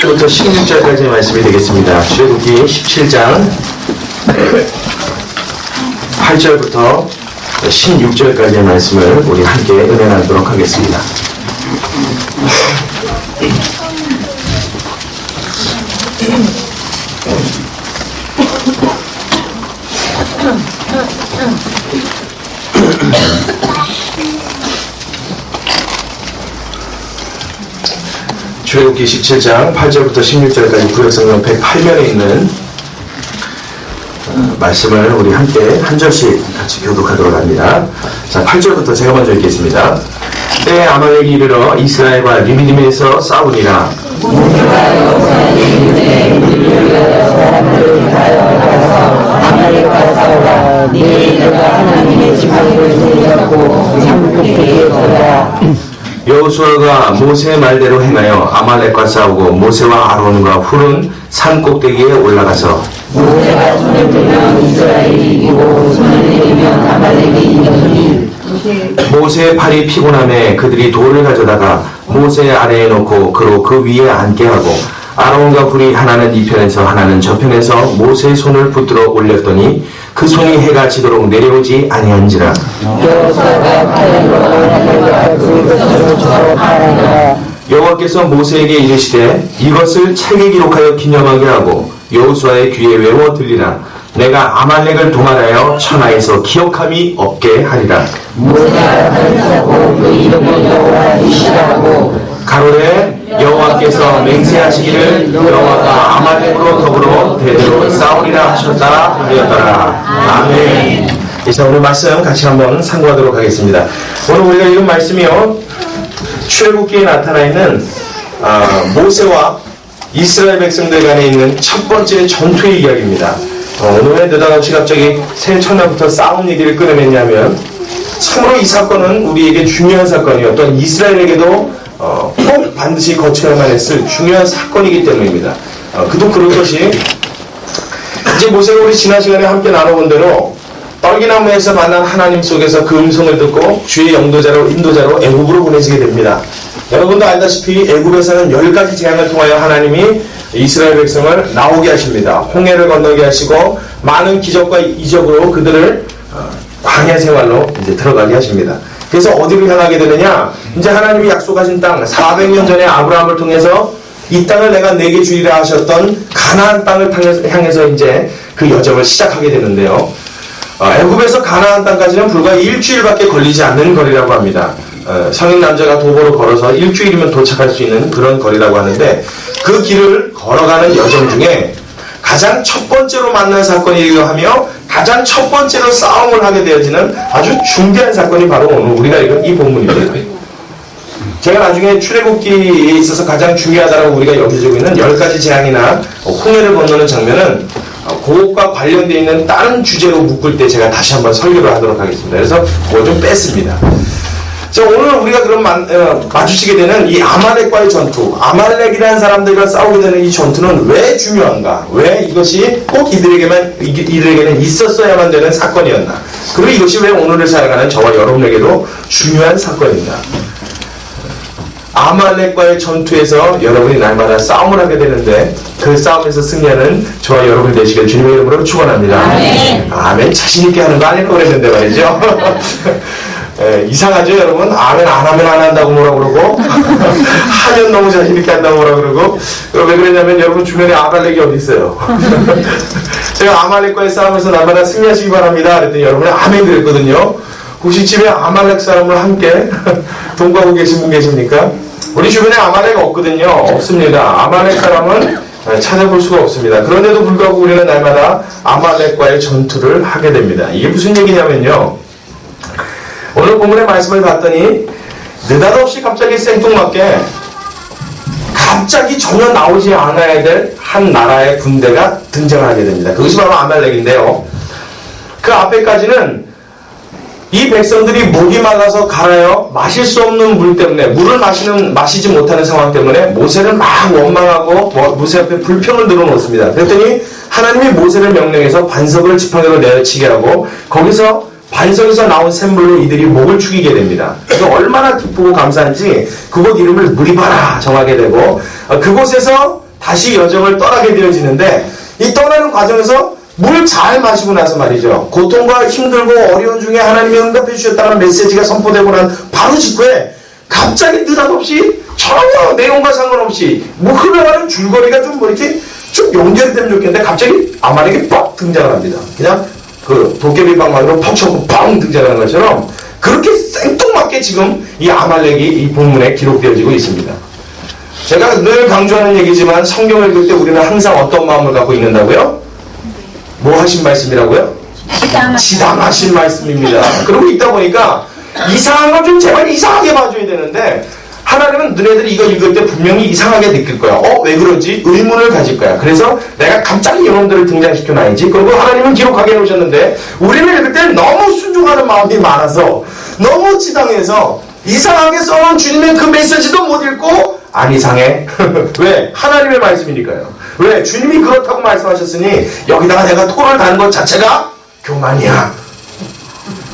부터 16절까지의 말씀이 되겠습니다. 출애굽기 17장 8절부터 16절까지의 말씀을 우리 함께 은혜 나누도록 하겠습니다. 출애굽기 17장 8절부터 16절까지 구약성경 108면에 있는 말씀을 우리 함께 한 절씩 같이 교독하도록 합니다. 자, 8절부터 제가 먼저 읽겠습니다. 때에 아말렉이 이르러 이스라엘과 리비딤에서 싸우니라. 아말렉과 싸우라. 너희가 하나님의 지팡이를 들고 산꼭대기에 서라. 여호수아가 모세의 말대로 행하여 아말렉과 싸우고 모세와 아론과 훌은 산 꼭대기에 올라가서 모세가 손을 들면 이스라엘이 이기고 손을 내리면 아말렉이 이기더니 모세의 팔이 피곤함에 그들이 돌을 가져다가 모세 아래에 놓고 그로 그 위에 앉게 하고 아론과 훌이 하나는 이 편에서 하나는 저 편에서 모세의 손을 붙들어 올렸더니 그 손이 해가 지도록 내려오지 아니한지라. 여호수아가 칼날로 아말렉과 그것으로 주로 파라니라. 여호와께서 모세에게 이르시되 이것을 책에 기록하여 기념하게 하고 여호수아의 귀에 외워 들리라. 내가 아말렉을 도말하여 천하에서 기억함이 없게 하리라. 모세가 칼을 사고 그 이름을 여호와 이시라고 가로되 여호와께서 맹세하시기를 여호와가 아말렉으로 더불어 대대로 싸우리라 하셨다 하였더라. 아멘. 이제 오늘 말씀 같이 한번 상고하도록 하겠습니다. 오늘 우리가 읽은 말씀이요, 출애굽기에 나타나 있는 모세와 이스라엘 백성들 간에 있는 첫 번째 전투의 이야기입니다. 오늘 왜 느닷없이 갑자기 새해 첫날부터 싸움 얘기를 꺼내냈냐면, 참으로 이 사건은 우리에게 중요한 사건이요, 또한 이스라엘에게도 꼭 반드시 거쳐야만 했을 중요한 사건이기 때문입니다. 그도 그럴 것이, 이제 모세가 우리 지난 시간에 함께 나눠본 대로 떨기나무에서 만난 하나님 속에서 그 음성을 듣고 주의 영도자로 인도자로 애굽으로 보내지게 됩니다. 여러분도 알다시피 애굽에서는 10가지 재앙을 통하여 하나님이 이스라엘 백성을 나오게 하십니다. 홍해를 건너게 하시고 많은 기적과 이적으로 그들을 광야 생활로 이제 들어가게 하십니다. 그래서 어디로 향하게 되느냐? 이제 하나님이 약속하신 땅, 400년 전에 아브라함을 통해서 이 땅을 내가 내게 주리라 하셨던 가나안 땅을 향해서 이제 그 여정을 시작하게 되는데요. 애굽에서 가나안 땅까지는 불과 일주일밖에 걸리지 않는 거리라고 합니다. 성인 남자가 도보로 걸어서 일주일이면 도착할 수 있는 그런 거리라고 하는데, 그 길을 걸어가는 여정 중에 가장 첫 번째로 만난 사건이기도 하며 가장 첫 번째로 싸움을 하게 되어지는 아주 중대한 사건이 바로 오늘 우리가 읽은 이 본문입니다. 제가 나중에 출애굽기에 있어서 가장 중요하다고 우리가 여겨지고 있는 10가지 재앙이나 홍해를 건너는 장면은 그것과 관련되어 있는 다른 주제로 묶을 때 제가 다시 한번 설교를 하도록 하겠습니다. 그래서 그걸 좀 뺐습니다. 자, 오늘 우리가 그럼 마주치게 되는 이 아말렉과의 전투, 아말렉이라는 사람들과 싸우게 되는 이 전투는 왜 중요한가? 왜 이것이 꼭 이들에게는 있었어야만 되는 사건이었나? 그리고 이것이 왜 오늘을 살아가는 저와 여러분에게도 중요한 사건입니다. 아말렉과의 전투에서 여러분이 날마다 싸움을 하게 되는데, 그 싸움에서 승리하는 저와 여러분이 되시길 주님의 이름으로 축원합니다. 아멘. 아멘. 자신있게 하는 거 아닐까 그랬는데 말이죠. 이상하죠, 여러분? 아멘 안 하면 안 한다고 뭐라 그러고 하면 너무 자신있게 한다고 뭐라 그러고. 왜 그러냐면 여러분 주변에 아말렉이 어디 있어요? 제가 아말렉과의 싸움에서 날마다 승리하시기 바랍니다 그랬더니 여러분이 아멘 그랬거든요. 혹시 집에 아말렉 사람을 함께 동거하고 계신 분 계십니까? 우리 주변에 아말렉 없거든요. 없습니다. 아말렉 사람은 찾아볼 수가 없습니다. 그런데도 불구하고 우리는 날마다 아말렉과의 전투를 하게 됩니다. 이게 무슨 얘기냐면요, 오늘 본문의 말씀을 봤더니 느닷없이 갑자기 생뚱맞게 갑자기 전혀 나오지 않아야 될 한 나라의 군대가 등장하게 됩니다. 그것이 바로 아말렉인데요, 그 앞에까지는 이 백성들이 목이 막아서 갈아요. 마실 수 없는 물 때문에, 물을 마시지 못하는 상황 때문에 모세를 막 원망하고 모세 앞에 불평을 늘어놓습니다. 그랬더니 하나님이 모세를 명령해서 반석을 지팡이로 내려치게 하고 거기서 반석에서 나온 샘물로 이들이 목을 축이게 됩니다. 그래서 얼마나 기쁘고 감사한지 그곳 이름을 무리바라 정하게 되고, 그곳에서 다시 여정을 떠나게 되어지는데 이 떠나는 과정에서 물 잘 마시고 나서 말이죠. 고통과 힘들고 어려운 중에 하나님이 응답해 주셨다는 메시지가 선포되고 난 바로 직후에 갑자기 느닷없이 전혀 내용과 상관없이 뭐 흘러가는 줄거리가 좀 뭐 이렇게 좀 연결이 되면 좋겠는데 갑자기 아말렉이 빡 등장을 합니다. 그냥 그 도깨비 방망이로 퍽 쳐고 뻥 등장하는 것처럼 그렇게 생뚱맞게 지금 이 아말렉이 이 본문에 기록되어지고 있습니다. 제가 늘 강조하는 얘기지만 성경을 읽을 때 우리는 항상 어떤 마음을 갖고 읽는다고요? 뭐 하신 말씀이라고요? 지당하신 말씀입니다. 그러고 있다 보니까 이상한 건 좀 제발 이상하게 봐줘야 되는데 하나님은 너네들이 이거 읽을 때 분명히 이상하게 느낄 거야. 왜 그러지? 의문을 가질 거야. 그래서 내가 갑자기 이놈들을 등장시켜놔야지. 그리고 하나님은 기록하게 해놓으셨는데 우리는 읽을 때 너무 순종하는 마음이 많아서 너무 지당해서 이상하게 써놓은 주님의 그 메시지도 못 읽고 안 이상해. 왜? 하나님의 말씀이니까요. 왜? 주님이 그렇다고 말씀하셨으니 여기다가 내가 토를 다는 것 자체가 교만이야.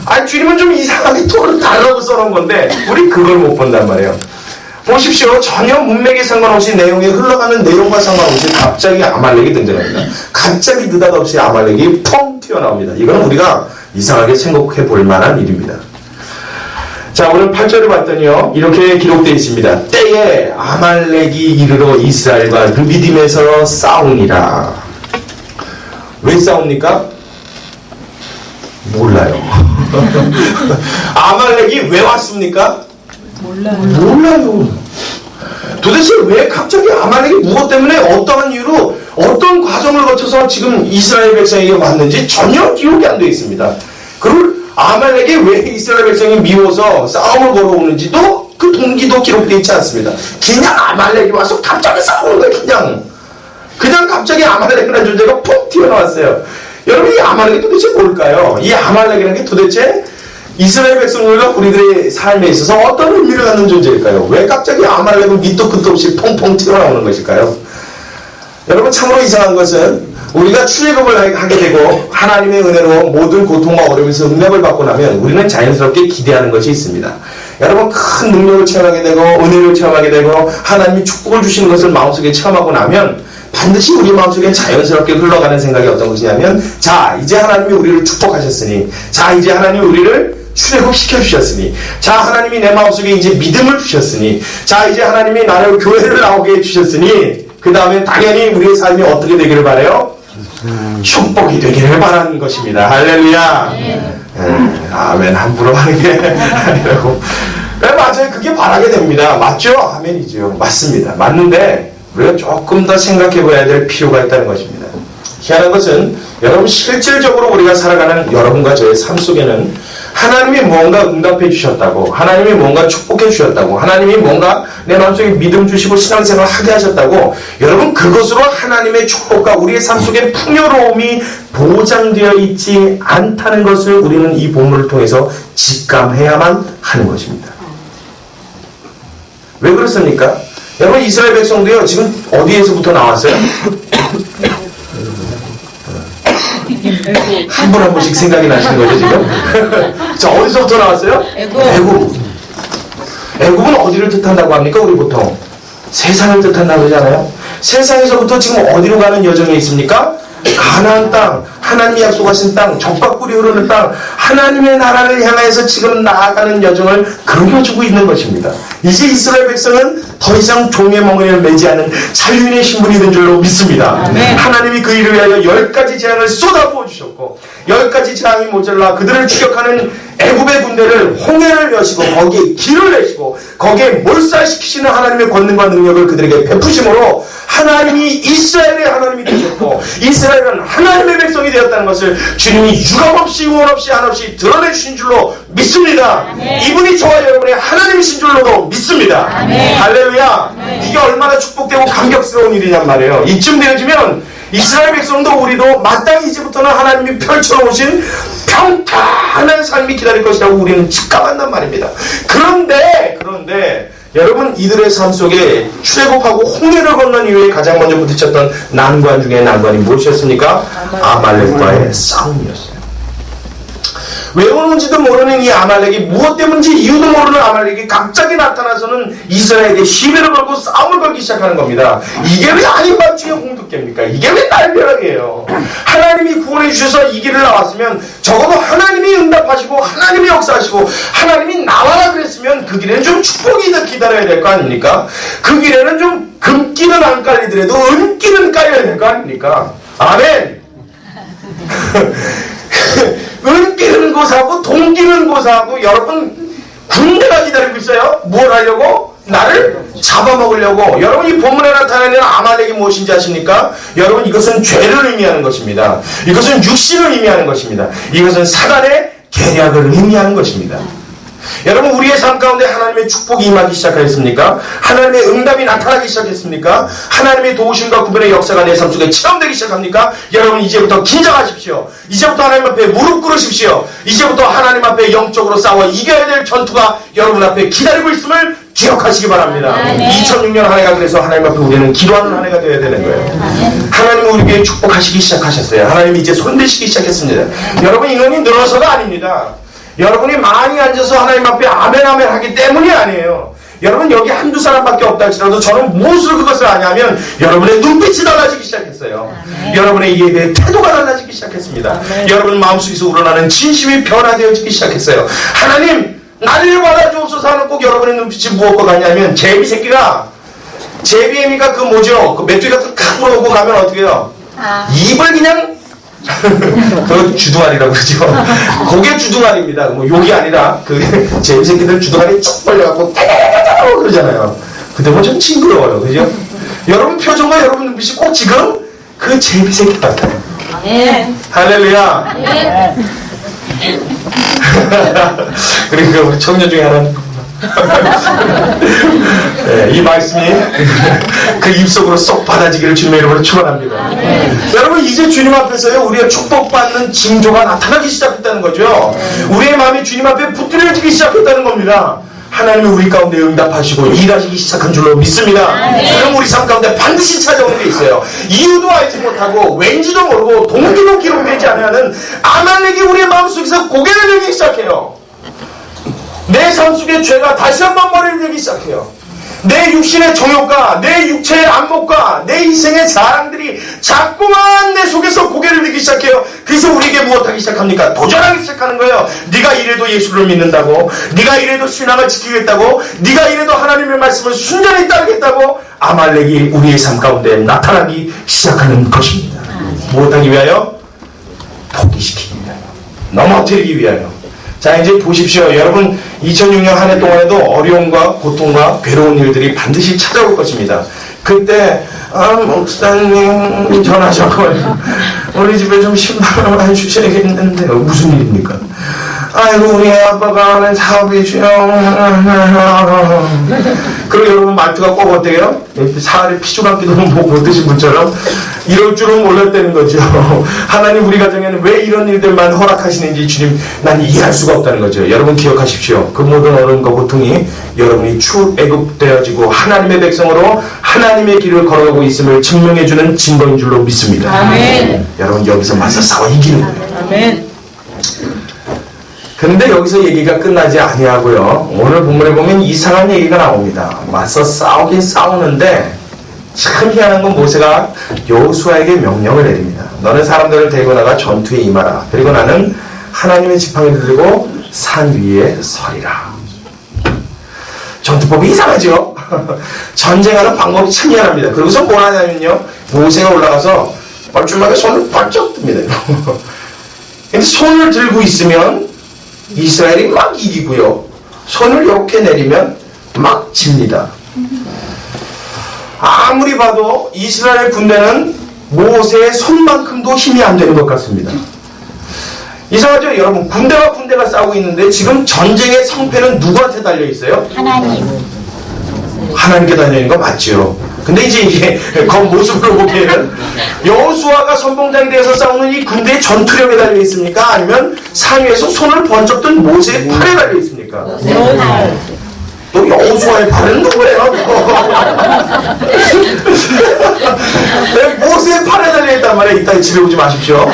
아니 주님은 좀 이상하게 토를 달라고 써놓은 건데 우리 그걸 못 본단 말이에요. 보십시오. 전혀 문맥에 상관없이 내용에 흘러가는 내용과 상관없이 갑자기 아말렉이 등장합니다. 갑자기 느닷없이 아말렉이 펑 튀어나옵니다. 이건 우리가 이상하게 생각해 볼 만한 일입니다. 자, 오늘 8절을 봤더니요 이렇게 기록되어 있습니다. 때에 아말렉이 이르러 이스라엘과 르비딤에서 싸우니라. 왜 싸웁니까? 몰라요. 아말렉이 왜 왔습니까? 몰라요. 도대체 왜 갑자기 아말렉이 무엇 때문에 어떠한 이유로 어떤 과정을 거쳐서 지금 이스라엘 백성에게 왔는지 전혀 기록이 안 되어 있습니다. 그리고 아말렉이 왜 이스라엘 백성이 미워서 싸움을 걸어오는지도 그 동기도 기록되어 있지 않습니다. 그냥 아말렉이 와서 갑자기 싸우는 거예요. 그냥 갑자기 아말렉이라는 존재가 푹 튀어나왔어요. 여러분 이 아말렉이 도대체 뭘까요? 이 아말렉이라는 게 도대체 이스라엘 백성들과 우리들의 삶에 있어서 어떤 의미를 갖는 존재일까요? 왜 갑자기 아말렉은 밑도 끝도 없이 퐁퐁 튀어나오는 것일까요? 여러분 참으로 이상한 것은 우리가 출애굽을 하게 되고 하나님의 은혜로 모든 고통과 어려움에서 응답을 받고 나면 우리는 자연스럽게 기대하는 것이 있습니다. 여러분 큰 능력을 체험하게 되고 은혜를 체험하게 되고 하나님이 축복을 주시는 것을 마음속에 체험하고 나면 반드시 우리 마음속에 자연스럽게 흘러가는 생각이 어떤 것이냐면 자 이제 하나님이 우리를 축복하셨으니 자 이제 하나님이 우리를 출애굽시켜 주셨으니 자 하나님이 내 마음속에 이제 믿음을 주셨으니 자 이제 하나님이 나를 교회를 나오게 해주셨으니 그 다음에 당연히 우리의 삶이 어떻게 되기를 바라요? 축복이 되기를 바라는 것입니다. 할렐루야. 아멘 함부로 하는 게 아니라고. 맞아요. 그게 바라게 됩니다. 맞죠? 아멘이죠. 맞습니다. 맞는데 우리가 조금 더 생각해 봐야 될 필요가 있다는 것입니다. 희한한 것은 여러분 실질적으로 우리가 살아가는 여러분과 저의 삶 속에는 하나님이 뭔가 응답해 주셨다고 하나님이 뭔가 축복해 주셨다고 하나님이 뭔가 내 마음속에 믿음 주시고 신앙생활을 하게 하셨다고 여러분 그것으로 하나님의 축복과 우리의 삶 속에 풍요로움이 보장되어 있지 않다는 것을 우리는 이 본문을 통해서 직감해야만 하는 것입니다. 왜 그렇습니까? 여러분 이스라엘 백성도요 지금 어디에서부터 나왔어요? 한 분 한 분씩 생각이 나시는 거죠 지금? 자 어디서부터 나왔어요? 애굽. 애굽은 어디를 뜻한다고 합니까? 우리 보통 세상을 뜻한다고 그러잖아요. 세상에서부터 지금 어디로 가는 여정에 있습니까? 가나안 땅, 하나님이 약속하신 땅, 젖과 꿀이 흐르는 땅, 하나님의 나라를 향해서 지금 나아가는 여정을 그려주고 있는 것입니다. 이제 이스라엘 백성은 더 이상 종의 멍에를 매지 않은 자유인의 신분이 된 줄로 믿습니다. 하나님이 그 일을 위하여 10가지 재앙을 쏟아부어 주셨고 10가지 재앙이 모자라 그들을 추격하는 애굽의 군대를 홍해를 여시고 거기에 길을 내시고 거기에 몰살시키시는 하나님의 권능과 능력을 그들에게 베푸심으로 하나님이 이스라엘의 하나님이 되셨고 이스라엘은 하나님의 백성이 되었다는 것을 주님이 유감없이 우원없이 한없이 드러내주신 줄로 믿습니다. 이분이 저와 여러분의 하나님이신 줄로도 믿습니다. 할렐루야. 이게 얼마나 축복되고 감격스러운 일이냔 말이에요. 이쯤 되어지면 이스라엘 백성도 우리도 마땅히 이제부터는 하나님이 펼쳐놓으신 평탄한 삶이 기다릴 것이라고 우리는 직감한단 말입니다. 그런데 여러분 이들의 삶 속에 출애굽하고 홍해를 건넌 이후에 가장 먼저 부딪혔던 난관 중에 난관이 무엇이었습니까? 아말렉과의 싸움이었어요. 왜 오는지도 모르는 이 아말렉이, 무엇 때문인지 이유도 모르는 아말렉이 갑자기 나타나서는 이스라엘에게 시비를 걸고 싸움을 걸기 시작하는 겁니다. 이게 왜 아닌 밤중에 홍두깨입니까? 이게 왜 날벼락이에요? 하나님이 구원해 주셔서 이 길을 나왔으면 적어도 하나님이 응답하시고 하나님이 역사하시고 하나님이 나와라 그랬으면 그 길에는 좀 축복이 기다려야 될 거 아닙니까? 그 길에는 좀 금기는 안 깔리더라도 은기는 깔려야 될 거 아닙니까? 아멘. 은기는 고사하고 동기는 고사하고 여러분 군대가 기다리고 있어요. 뭘 하려고? 나를 잡아먹으려고. 여러분 이 본문에 나타나는 아말렉이 무엇인지 아십니까? 여러분 이것은 죄를 의미하는 것입니다. 이것은 육신을 의미하는 것입니다. 이것은 사단의 계략을 의미하는 것입니다. 여러분 우리의 삶 가운데 하나님의 축복이 임하기 시작하였습니까? 하나님의 응답이 나타나기 시작했습니까? 하나님의 도우심과 구별의 역사가 내 삶 속에 체험되기 시작합니까? 여러분 이제부터 긴장하십시오. 이제부터 하나님 앞에 무릎 꿇으십시오. 이제부터 하나님 앞에 영적으로 싸워 이겨야 될 전투가 여러분 앞에 기다리고 있음을 기억하시기 바랍니다. 2006년 한 해가 그래서 하나님 앞에 우리는 기도하는 한 해가 되어야 되는 거예요. 하나님은 우리에게 축복하시기 시작하셨어요. 하나님이 이제 손대시기 시작했습니다. 여러분 이놈이 늘어서가 아닙니다. 여러분이 많이 앉아서 하나님 앞에 아멘 아멘 하기 때문이 아니에요. 여러분 여기 한두 사람밖에 없다 할지라도 저는 무엇으로 그것을 아냐면 여러분의 눈빛이 달라지기 시작했어요. 여러분의 예배의 태도가 달라지기 시작했습니다. 여러분 마음속에서 우러나는 진심이 변화되어지기 시작했어요. 하나님 나를 받아주옵소서 하는 꼭 여러분의 눈빛이 무엇과 같냐면 제비 새끼가 제비애미가 그 뭐죠? 그 메뚜기 같은 큰 거 놓고 가면 어떻게 해요? 입을 그냥 그 주둥아리라고 그러죠. 그게 주둥아리입니다. 뭐 욕이 아니라 그 제비 새끼들 주둥아리 쭉 벌려갖고 따다다다다 그러잖아요. 근데 뭐 좀 징그러워요, 그죠? 여러분 표정과 여러분 눈빛이 꼭 지금 그 제비 새끼 같아요. 할렐루야. 그러니까 우리 청년 중에 하나는 네, 이 말씀이 그 입속으로 쏙 받아지기를 주님의 이름으로 축원합니다. 여러분 이제 주님 앞에서요 우리가 축복받는 징조가 나타나기 시작했다는 거죠. 우리의 마음이 주님 앞에 붙들려지기 시작했다는 겁니다. 하나님이 우리 가운데 응답하시고 일하시기 시작한 줄로 믿습니다. 그럼 우리 삶 가운데 반드시 찾아오는 게 있어요. 이유도 알지 못하고 왠지도 모르고 동기도 기록되지 않는 아말렉이 우리의 마음속에서 고개를 들기 시작해요. 내 삶 속의 죄가 다시 한번 머리를 들기 시작해요. 내 육신의 정욕과 내 육체의 안목과 내 인생의 자랑들이 자꾸만 내 속에서 고개를 들기 시작해요. 그래서 우리에게 무엇하기 시작합니까? 도전하기 시작하는 거예요. 네가 이래도 예수를 믿는다고, 네가 이래도 신앙을 지키겠다고, 네가 이래도 하나님의 말씀을 순전히 따르겠다고 아말렉이 우리의 삶 가운데 나타나기 시작하는 것입니다. 무엇하기 위하여? 포기시키기 위하여, 넘어뜨리기 위하여. 자 이제 보십시오. 여러분 2006년 한 해 동안에도 어려움과 고통과 괴로운 일들이 반드시 찾아올 것입니다. 그때 목사님 전화하셔서 우리 집에 좀 10만 원 주셔야겠는데 무슨 일입니까? 아이고 우리 아빠가 하는 사업이죠. 그리고 여러분 말투가 꼭 어때요? 사활의 피조각기도 못 드신 분처럼 이럴 줄은 몰랐다는 거죠. 하나님 우리 가정에는 왜 이런 일들만 허락하시는지 주님 난 이해할 수가 없다는 거죠. 여러분 기억하십시오. 그 모든 어려움과 고통이 여러분이 출애굽되어지고 하나님의 백성으로 하나님의 길을 걸어가고 있음을 증명해주는 증거인 줄로 믿습니다. 아멘. 여러분 여기서 맞서 싸워 이기는 거예요. 아멘. 그런데 여기서 얘기가 끝나지 아니하고요. 오늘 본문에 보면 이상한 얘기가 나옵니다. 맞서 싸우긴 싸우는데 참 희한한 건 모세가 여호수아에게 명령을 내립니다. 너는 사람들을 데리고 나가 전투에 임하라. 그리고 나는 하나님의 지팡이를 들고 산 위에 서리라. 전투법이 이상하죠? 전쟁하는 방법이 참 희한합니다. 그러고서 뭘 하냐면요. 모세가 올라가서 뻘쭘하게 손을 번쩍 듭니다. 근데 손을 들고 있으면 이스라엘이 막 이기고요. 손을 이렇게 내리면 막 집니다. 아무리 봐도 이스라엘 군대는 모세의 손만큼도 힘이 안 되는 것 같습니다. 이상하죠? 여러분 군대와 군대가 싸우고 있는데 지금 전쟁의 성패는 누구한테 달려있어요? 하나님께 달려있는 거 맞죠? 근데 이제 이게 겉모습으로 보기에는 여호수아가 선봉장이 되어서 싸우는 이 군대의 전투력에 달려 있습니까? 아니면 산 위에서 손을 번쩍 든 모세의 팔에 달려 있습니까? 또 여호수아의 팔은 누구예요? 모세의 팔에 달려 있단 말이에요. 이따 집에 오지 마십시오.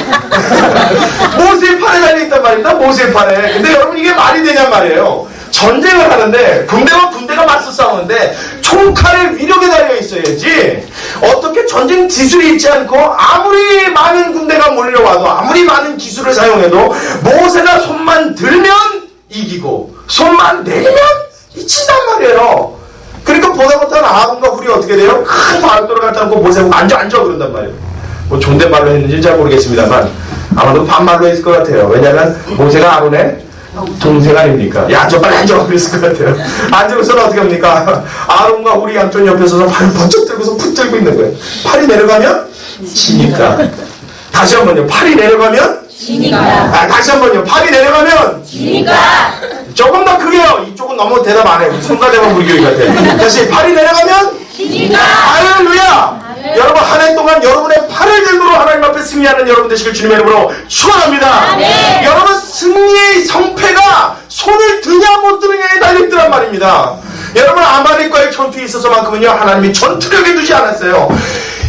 모세의 팔에 달려 있단 말입니다. 모세의 팔에. 근데 여러분 이게 말이 되냔 말이에요. 전쟁을 하는데 군대가 맞서 싸우는데 총칼의 위력에 달려 있어야지 어떻게 전쟁 기술이 있지 않고 아무리 많은 군대가 몰려와도 아무리 많은 기술을 사용해도 모세가 손만 들면 이기고 손만 내리면 이친단 말이에요. 그러니까 보다 못한 아론과 훌이 어떻게 돼요? 큰 바울도를 갖다 놓고 모세하고 앉아 그런단 말이에요. 뭐 존댓말로 했는지 잘 모르겠습니다만 아마도 반말로 했을 것 같아요. 왜냐하면 모세가 아론의 동생 아닙니까? 야, 저 빨리 앉아 그랬을 것 같아요. 앉으고서는 어떻게 합니까? 아론과 훌이 양쪽 옆에 서서 발을 번쩍 들고서 푹 들고 있는 거예요. 팔이 내려가면 지니까. 다시 한번요. 팔이 내려가면 지니까. 다시 한번요. 팔이 내려가면 지니까. 조금 더 크게요. 이쪽은 너무 대답 안 해요. 성가대만 불교인 것 같아요. 다시 팔이 내려가면 지니까. 할렐루야. 여러분 한 해 동안 여러분의 팔을 들고 하나님 앞에 승리하는 여러분 되시길 주님의 이름으로 축원합니다. 여러분 승리의 성패가 손을 드냐 못 드느냐에 달려있더란 말입니다. 여러분 아말렉과의 전투에 있어서만큼은요 하나님이 전투력에 두지 않았어요.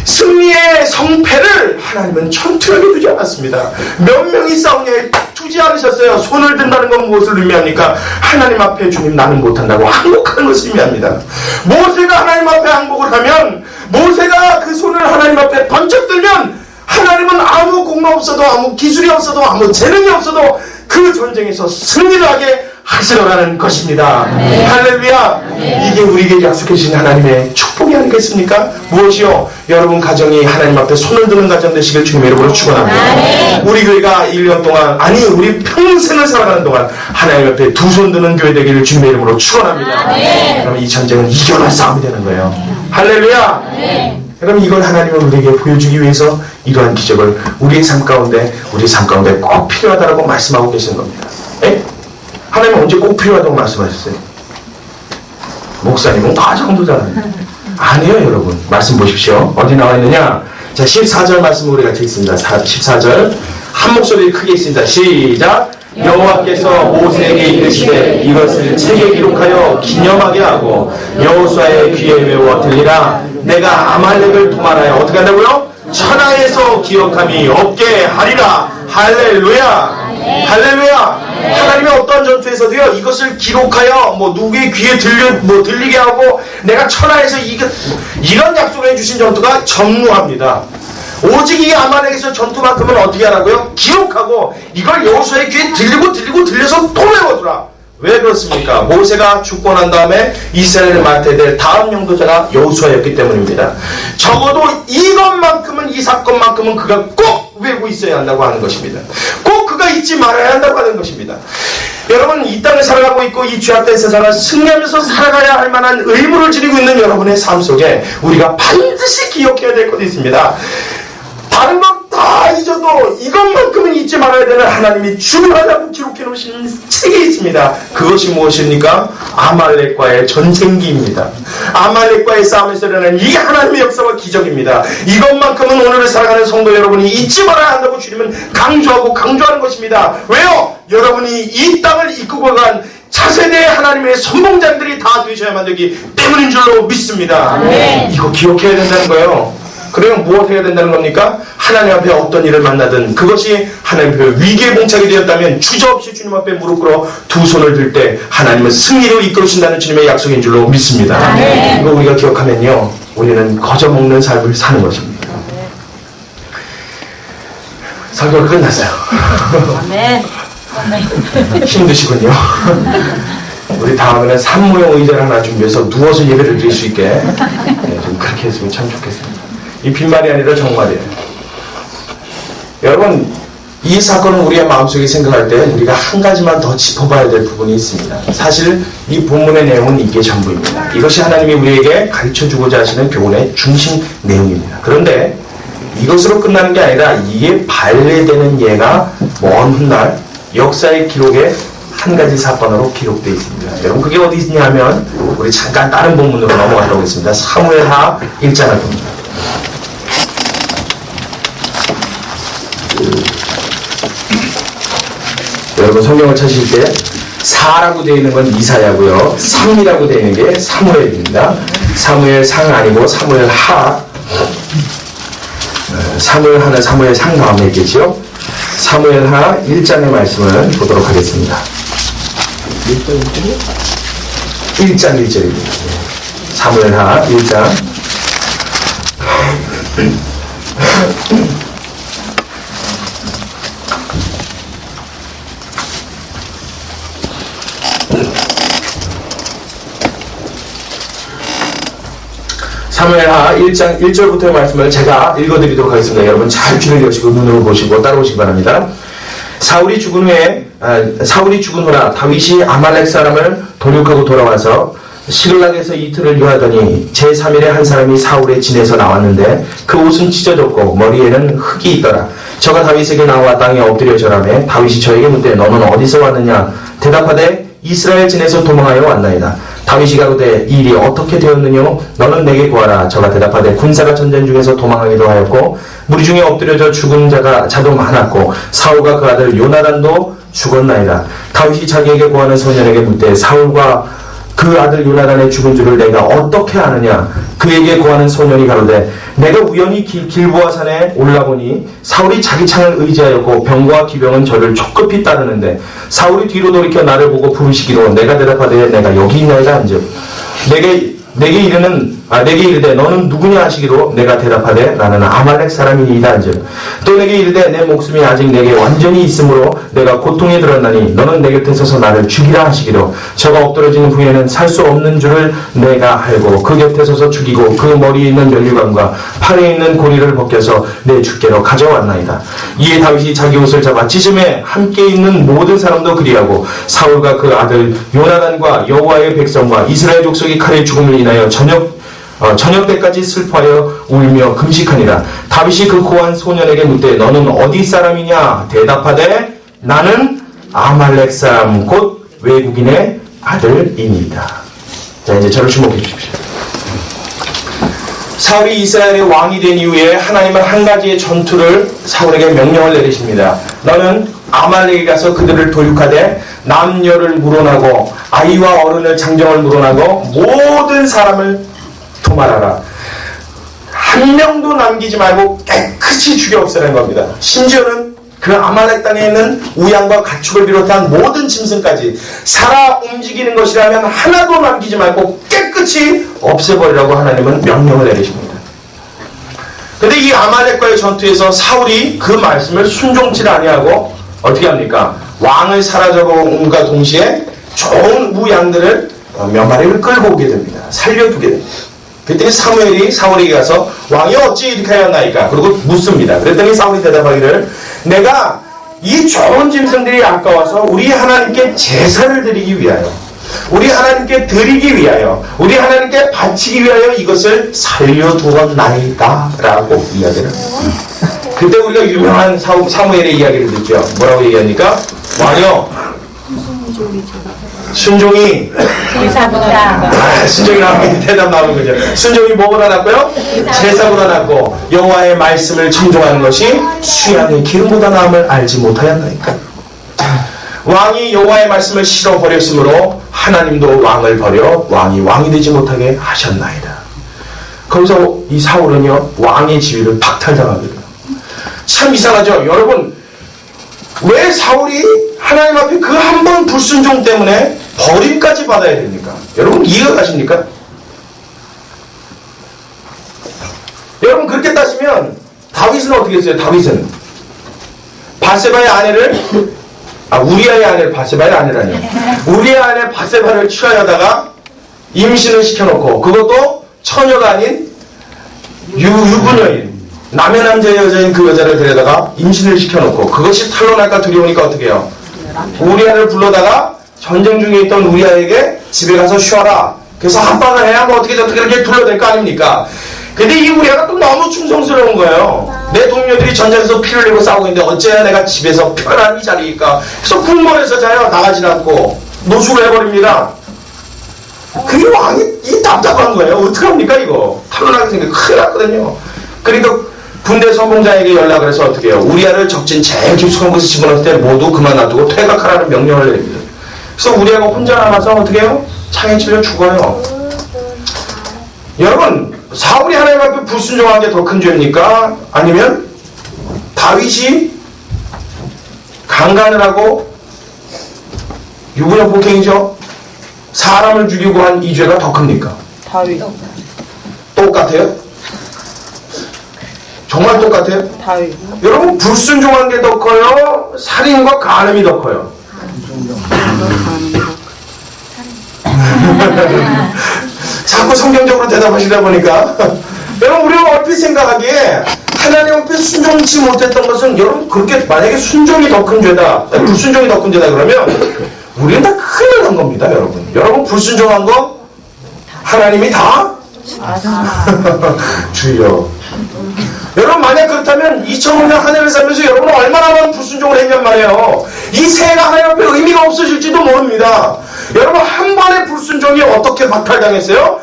승리의 성패를 하나님은 전투력에 두지 않았습니다. 몇 명이 싸우냐에 딱 두지 않으셨어요. 손을 든다는 건 무엇을 의미합니까? 하나님 앞에 주님 나는 못한다고 항복하는 것을 의미합니다. 모세가 하나님 앞에 항복을 하면 모세가 그 손을 하나님 앞에 번쩍 들면 하나님은 아무 공로 없어도 아무 기술이 없어도 아무 재능이 없어도 그 전쟁에서 승리를 하게 하시러가는 것입니다. 할렐루야. 이게 우리에게 약속해 주신 하나님의 축복이 아니겠습니까? 무엇이요? 여러분 가정이 하나님 앞에 손을 드는 가정 되시길 주님의 이름으로 축원합니다. 우리 교회가 1년 동안 아니 우리 평생을 살아가는 동안 하나님 앞에 두 손 드는 교회 되기를 주님의 이름으로 축원합니다. 그러면 이 전쟁은 이겨낼 싸움이 되는 거예요. 할렐루야. 그럼 이걸 하나님은 우리에게 보여주기 위해서 이러한 기적을 우리 삶 가운데 꼭 필요하다고 말씀하고 계시는 겁니다. 에? 하나님은 언제 꼭 필요하다고 말씀하셨어요? 목사님은 과정도잖아요. 아니에요 여러분. 말씀 보십시오. 어디 나와 있느냐? 자 14절 말씀 우리 같이 읽습니다. 14절 한 목소리 크게 읽습니다. 시작. 여호와께서 모세에게 이르시되 이것을 책에 기록하여 기념하게 하고 여호수아의 귀에 외워 들리라. 내가 아말렉을 도말하여 어떻게 한다고요? 천하에서 기억함이 없게 하리라. 할렐루야. 할렐루야. 하나님의 어떤 전투에서도요 이것을 기록하여 뭐 누구의 귀에 들리게 하고 내가 천하에서 이런 약속을 해주신 전투가 전무합니다. 오직 이 아말렉에서 전투만큼은 어떻게 하라고요? 기록하고 이걸 여호수아의 귀에 들려서 또 외워두라. 왜 그렇습니까? 모세가 죽고 난 다음에 이스라엘을 맡아야 될 다음 영도자가 여호수아였기 때문입니다. 적어도 이것만큼은 이 사건만큼은 그가 꼭 외우고 있어야 한다고 하는 것입니다. 꼭 그가 잊지 말아야 한다고 하는 것입니다. 여러분 이 땅을 살아가고 있고 이 죄악된 세상을 승리하면서 살아가야 할 만한 의무를 지니고 있는 여러분의 삶 속에 우리가 반드시 기억해야 될 것이 있습니다. 다른 것 다 잊어도 이것만큼은 잊지 말아야 되는 하나님이 중요하다고 기록해 놓으신 책이 있습니다. 그것이 무엇입니까? 아말렉과의 전쟁기입니다. 아말렉과의 싸움에서 일어나는 이게 하나님의 역사와 기적입니다. 이것만큼은 오늘을 살아가는 성도 여러분이 잊지 말아야 한다고 주님은 강조하는 것입니다. 왜요? 여러분이 이 땅을 이끌고 간 차세대의 하나님의 선봉자들이 다 되셔야만 되기 때문인 줄로 믿습니다. 이거 기억해야 된다는 거예요. 그러면 무엇 해야 된다는 겁니까? 하나님 앞에 어떤 일을 만나든 그것이 하나님 앞에 위기에 봉착이 되었다면 주저없이 주님 앞에 무릎 꿇어 두 손을 들 때 하나님은 승리로 이끌으신다는 주님의 약속인 줄로 믿습니다. 이거 우리가 기억하면요 우리는 거저먹는 삶을 사는 것입니다. 설교가 끝났어요. 힘드시군요. 우리 다음에는 산모형 의자를 하나 준비해서 누워서 예배를 드릴 수 있게 좀 그렇게 했으면 참 좋겠습니다. 이 빈말이 아니라 정말이에요. 여러분 이 사건을 우리의 마음속에 생각할 때 우리가 한 가지만 더 짚어봐야 될 부분이 있습니다. 사실 이 본문의 내용은 이게 전부입니다. 이것이 하나님이 우리에게 가르쳐주고자 하시는 교훈의 중심 내용입니다. 그런데 이것으로 끝나는 게 아니라 이게 발레되는 예가 먼 훗날 역사의 기록에 한 가지 사건으로 기록되어 있습니다. 여러분 그게 어디 있냐 하면 우리 잠깐 다른 본문으로 넘어가도록 하겠습니다. 사무엘하 1장을 봅니다. 여러분 성경을 찾으실 때 4라고 되어 있는 건 이사야고요. 3이라고 되어 있는 게 사무엘입니다. 사무엘 상 아니고 사무엘 하. 사무엘 하는 사무엘 상 다음에 있겠죠. 사무엘하 1장의 말씀을 보도록 하겠습니다. 1장 1절입니다. 사무엘하 1장. 사무엘하 1장 1절부터의 말씀을 제가 읽어드리도록 하겠습니다. 여러분 잘 귀를 여시고 눈으로 보시고 따라오시기 바랍니다. 사울이 죽은 후라 다윗이 아말렉 사람을 돌육하고 돌아와서 시글락에서 이틀을 유하더니 제3일에 한 사람이 사울의 진에서 나왔는데 그 옷은 찢어졌고 머리에는 흙이 있더라. 저가 다윗에게 나와 땅에 엎드려 절하매 다윗이 저에게 묻되 너는 어디서 왔느냐? 대답하되 이스라엘 진에서 도망하여 왔나이다. 다윗이 가로되 이 일이 어떻게 되었느냐? 너는 내게 구하라. 저가 대답하되 군사가 전쟁 중에서 도망하기도 하였고 무리 중에 엎드려져 죽은 자도 많았고 사울과 그 아들 요나단도 죽었나이다. 다윗이 자기에게 구하는 소년에게 묻되 사울과 그 아들 요나단의 죽은 줄을 내가 어떻게 아느냐? 그에게 구하는 소년이 가로되 내가 우연히 길보아 산에 올라보니 사울이 자기 창을 의지하였고 병과 기병은 저를 촉급히 따르는데 사울이 뒤로 돌이켜 나를 보고 부르시기로 내가 대답하되 내가 여기 있나이다 한즉 내게 이르되 너는 누구냐 하시기로 내가 대답하되 나는 아말렉 사람이니이다 한즉 또 내게 이르되 내 목숨이 아직 내게 완전히 있으므로 내가 고통에 들었나니 너는 내 곁에 서서 나를 죽이라 하시기로 저가 엎드러진 후에는 살 수 없는 줄을 내가 알고 그 곁에 서서 죽이고 그 머리에 있는 면류관과 팔에 있는 고리를 벗겨서 내 주께로 가져왔나이다. 이에 다윗이 자기 옷을 잡아 찢음에 함께 있는 모든 사람도 그리하고 사울과 그 아들 요나단과 여호와의 백성과 이스라엘 족속이 칼에 죽음을 인하여 저녁 때까지 슬퍼하여 울며 금식하니라. 다윗이 그 고한 소년에게 묻되 너는 어디 사람이냐? 대답하되 나는 아말렉 사람 곧 외국인의 아들이니이다. 자, 이제 저를 주목해 주십시오. 사울이 이스라엘의 왕이 된 이후에 하나님은 한 가지의 전투를 사울에게 명령을 내리십니다. 너는 아말렉에 가서 그들을 도륙하되 남녀를 물어나고 아이와 어른을 장정을 물어나고 모든 사람을 도말하라. 한 명도 남기지 말고 깨끗이 죽여 없애라는 겁니다. 심지어는 그 아말렉 땅에 있는 우양과 가축을 비롯한 모든 짐승까지 살아 움직이는 것이라면 하나도 남기지 말고 깨끗이 없애버리라고 하나님은 명령을 내리십니다. 그런데 이 아말렉과의 전투에서 사울이 그 말씀을 순종치 아니하고 어떻게 합니까? 왕을 사라져온과 동시에 좋은 우양들을 몇 마리를 끌고 오게 됩니다. 살려두게 됩니다. 그랬더니 사무엘이 사울에게 가서 왕이 어찌 이렇게 하였나이까? 그리고 묻습니다. 그랬더니 사울이 대답하기를 내가 이 좋은 짐승들이 아까워서 우리 하나님께 제사를 드리기 위하여 우리 하나님께 드리기 위하여 우리 하나님께 바치기 위하여 이것을 살려두었나이다 라고 이야기를 합니다. 그때 우리가 유명한 사무엘의 이야기를 듣죠. 뭐라고 얘기합니까? 왕이요 순종이 제사보다 순종이 나오면 대답 나오는 거죠. 순종이 뭐보다 낫고요? 제사보다 낫고 여호와의 말씀을 청종하는 것이 수양의 기름보다 나음을 알지 못하였나이까. 왕이 여호와의 말씀을 싫어버렸으므로 하나님도 왕을 버려 왕이 되지 못하게 하셨나이다. 거기서 이 사울은요 왕의 지위를 박탈당하게 돼요. 참 이상하죠. 여러분 왜 사울이 하나님 앞에 그 한 번 불순종 때문에 버림까지 받아야 됩니까? 여러분 이해가 가십니까? 여러분 그렇게 따지면 다윗은 어떻게 했어요? 다윗은 바세바의 아내를 우리아의 아내를 바세바의 아내라뇨. 우리아의 아내 바세바를 취하려다가 임신을 시켜놓고 그것도 처녀가 아닌 유부녀인 남의 남자의 여자인 그 여자를 데려다가 임신을 시켜놓고 그것이 탄로날까 두려우니까 어떻게 해요? 우리아를 불러다가 전쟁 중에 있던 우리아에게 집에 가서 쉬어라. 그래서 합방을 해야 뭐 어떻게 이렇게 둘러댈 거 아닙니까? 근데 이 우리아가 또 너무 충성스러운 거예요. 내 동료들이 전쟁에서 피를 흘리고 싸우고 있는데 어째야 내가 집에서 편안히 자리일까? 그래서 궁궐에서 자요. 나가지 않고 노숙을 해버립니다. 그게 왕이 답답한 거예요. 어떡합니까 이거? 탄로나게 생겨 큰일 났거든요. 그러니까 군대 선봉장에게 연락을 해서 어떻게 해요? 우리아를 적진 제일 깊숙한 곳에 집어넣을 때 모두 그만 놔두고 퇴각하라는 명령을 내립니다. 그래서 우리아가 혼자 남아서 어떻게 해요? 창에 찔려 죽어요. 여러분 사울이 하나님 앞에 불순종한 게 더 큰 죄입니까? 아니면 다윗이 강간을 하고 유부녀 폭행이죠. 사람을 죽이고 한 이 죄가 더 큽니까? 다윗. 똑같아요? 정말 똑같아요? 다윗. 여러분, 불순종한 게 더 커요? 살인과 간음이 더 커요? 자꾸 성경적으로 대답하시다 보니까 여러분, 우리가 얼핏 생각하기에 하나님 앞에 순종치 못했던 것은, 여러분, 그렇게 만약에 순종이 더 큰 죄다, 불순종이 더 큰 죄다 그러면 우리는 다 큰일 난 겁니다. 여러분 불순종한 거 하나님이 다 주여. 여러분, 만약 그렇다면 2005년 한 해를 살면서 여러분은 얼마나 많은 불순종을 했냔 말이에요. 이 새해가 하나님 앞에 의미가 없어질지도 모릅니다. 여러분, 한 번의 불순종이 어떻게 박탈당했어요?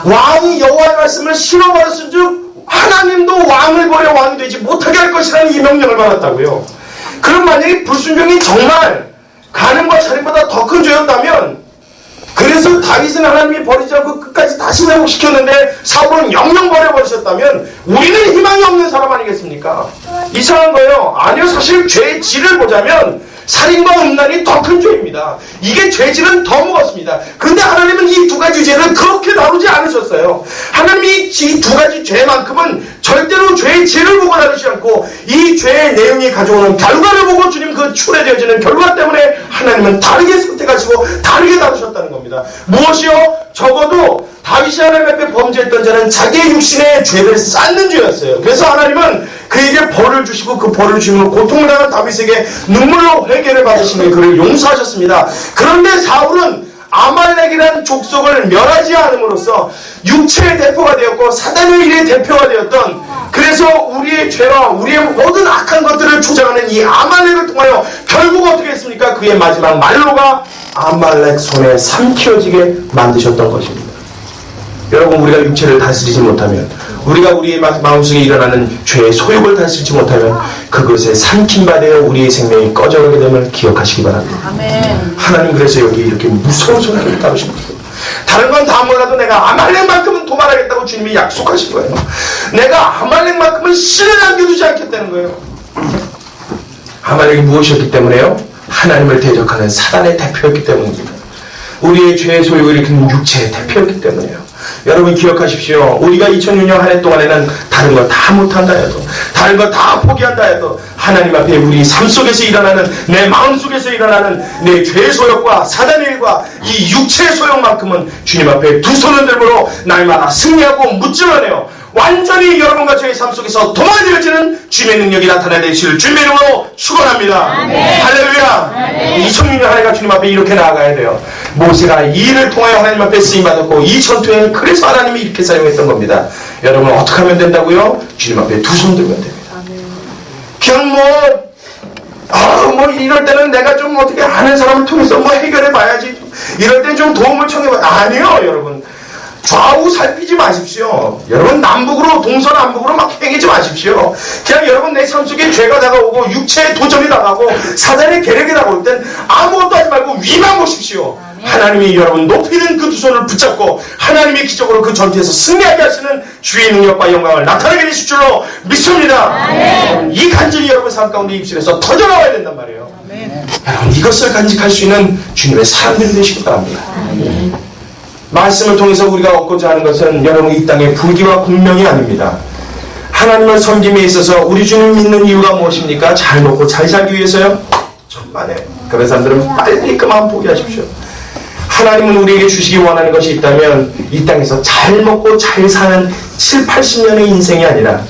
왕이 여호와의 말씀을 싫어받았은 즉 하나님도 왕을 버려 왕이 되지 못하게 할 것이라는 이 명령을 받았다고요. 그럼 만약에 불순종이 정말 간음과 살인보다 더 큰 죄였다면, 그래서 다윗은 하나님이 버리지 않고 끝까지 다시 회복시켰는데 사울은 영영 버려버리셨다면 우리는 희망이 없는 사람 아니겠습니까? 이상한 거예요. 아니요, 사실 죄의 질을 보자면 살인과 음란이 더 큰 죄입니다. 이게 죄질은 더 무겁습니다. 그런데 하나님은 이 두 가지 죄를 그렇게 다루지 않으셨어요. 하나님이 이 두 가지 죄만큼은 절대로 죄의 질을 보고 다루지 않고 이 죄의 내용이 가져오는 결과를 보고 주님 그 출해되어지는 결과 때문에 하나님은 다르게 선택하시고 다르게 다루셨다는 겁니다. 무엇이요? 적어도 다윗이 하나님 앞에 범죄했던 자는 자기의 육신의 죄를 쌓는 죄였어요. 그래서 하나님은 그에게 벌을 주시고 그 벌을 주시면 고통을 당한 다윗에게 눈물로 회개를 받으시며 그를 용서하셨습니다. 그런데 사울은 아말렉이라는 족속을 멸하지 않음으로써 육체의 대표가 되었고 사단의 일의 대표가 되었던, 그래서 우리의 죄와 우리의 모든 악한 것들을 조장하는 이 아말렉을 통하여 결국 어떻게 했습니까? 그의 마지막 말로가 아말렉 손에 삼키어지게 만드셨던 것입니다. 여러분, 우리가 육체를 다스리지 못하면, 우리가 우리의 마음속에 일어나는 죄의 소욕을 다스리지 못하면 그것에 삼킴바 되어 우리의 생명이 꺼져가게 됨을 기억하시기 바랍니다. 아멘. 하나님 그래서 여기 이렇게 무서운 소리를 따르신 거예요. 다른 건 다 몰라도 내가 아말렉만큼은 도말하겠다고 주님이 약속하신 거예요. 내가 아말렉만큼은 신을 남겨두지 않겠다는 거예요. 아말렉이 무엇이었기 때문에요? 하나님을 대적하는 사단의 대표였기 때문입니다. 우리의 죄의 소욕을 일으키는 육체의 대표였기 때문에요. 여러분 기억하십시오. 우리가 2006년 한 해 동안에는 다른 거 다 못한다 해도, 다른 거 다 포기한다 해도 하나님 앞에 우리 삶 속에서 일어나는, 내 마음 속에서 일어나는 내 죄의 소욕과 사단의 일과 이 육체의 소욕만큼은 주님 앞에 두 손을 들므로 날마다 승리하고 무찔러내요. 완전히 여러분과 저의 삶 속에서 도말되어지는 주님의 능력이 나타나야 되시를 주님의 이름으로 축원합니다. 할렐루야. 2006년 한 해가 주님 앞에 이렇게 나아가야 돼요. 모세가 이 일을 통하여 하나님 앞에 쓰임받았고 이 전투에는 그래서 하나님이 이렇게 사용했던 겁니다. 여러분 어떻게 하면 된다고요? 주님 앞에 두 손 들면 됩니다. 그냥 뭐 이럴 때는 내가 좀 어떻게 아는 사람을 통해서 뭐 해결해 봐야지, 이럴 땐 좀 도움을 청해봐. 아니요, 여러분. 좌우 살피지 마십시오. 여러분 남북으로, 동서남북으로 막 행하지 마십시오. 그냥 여러분 내 삶 속에 죄가 다가오고 육체의 도전이 다가오고 사단의 계략이 다가올 땐 아무것도 하지 말고 위만 보십시오. 하나님이 여러분 높이는 그 두 손을 붙잡고 하나님의 기적으로 그 전투에서 승리하게 하시는 주의 능력과 영광을 나타내게 되실 줄로 믿습니다. 이 간증이 여러분 삶 가운데 입술에서 터져나와야 된단 말이에요. 여러분 이것을 간직할 수 있는 주님의 사람들이 되시기 바랍니다. 말씀을 통해서 우리가 얻고자 하는 것은 여러분 이 땅의 부귀와 공명이 아닙니다. 하나님을 섬김에 있어서 우리 주님 믿는 이유가 무엇입니까? 잘 먹고 잘 살기 위해서요? 천만에. 그런 사람들은 빨리 그만 포기하십시오. 하나님은 우리에게 주시기 원하는 것이 있다면 이 땅에서 잘 먹고 잘 사는 7, 80년의 인생이 아니라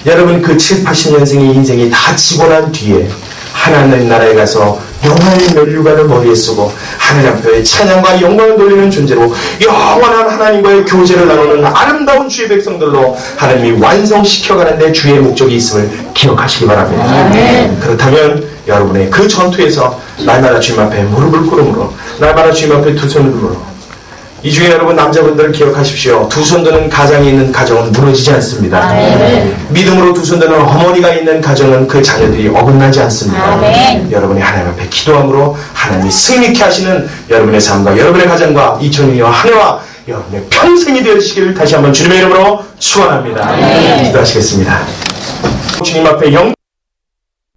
여러분 그 7, 80년생의 인생이 다 지고 난 뒤에 하나님 나라에 가서 영원의 면류관을 머리에 쓰고 하나님 앞에 찬양과 영광을 돌리는 존재로 영원한 하나님과의 교제를 나누는 아름다운 주의 백성들로 하나님이 완성시켜가는데 주의 목적이 있음을 기억하시기 바랍니다. 그렇다면 여러분의 그 전투에서 날마다 주님 앞에 무릎을 꿇음으로, 날마다 주님 앞에 두 손을 들므로, 이 중에 여러분 남자분들 기억하십시오. 두 손 드는 가정이 있는 가정은 무너지지 않습니다. 믿음으로 두 손 드는 어머니가 있는 가정은 그 자녀들이 어긋나지 않습니다. 여러분이 하나님 앞에 기도함으로 하나님이 승리케 하시는 여러분의 삶과 여러분의 가정과 2006년 한 해와 여러분의 평생이 되어주시기를 다시 한번 주님의 이름으로 축원합니다. 기도하시겠습니다. 주님 앞에 영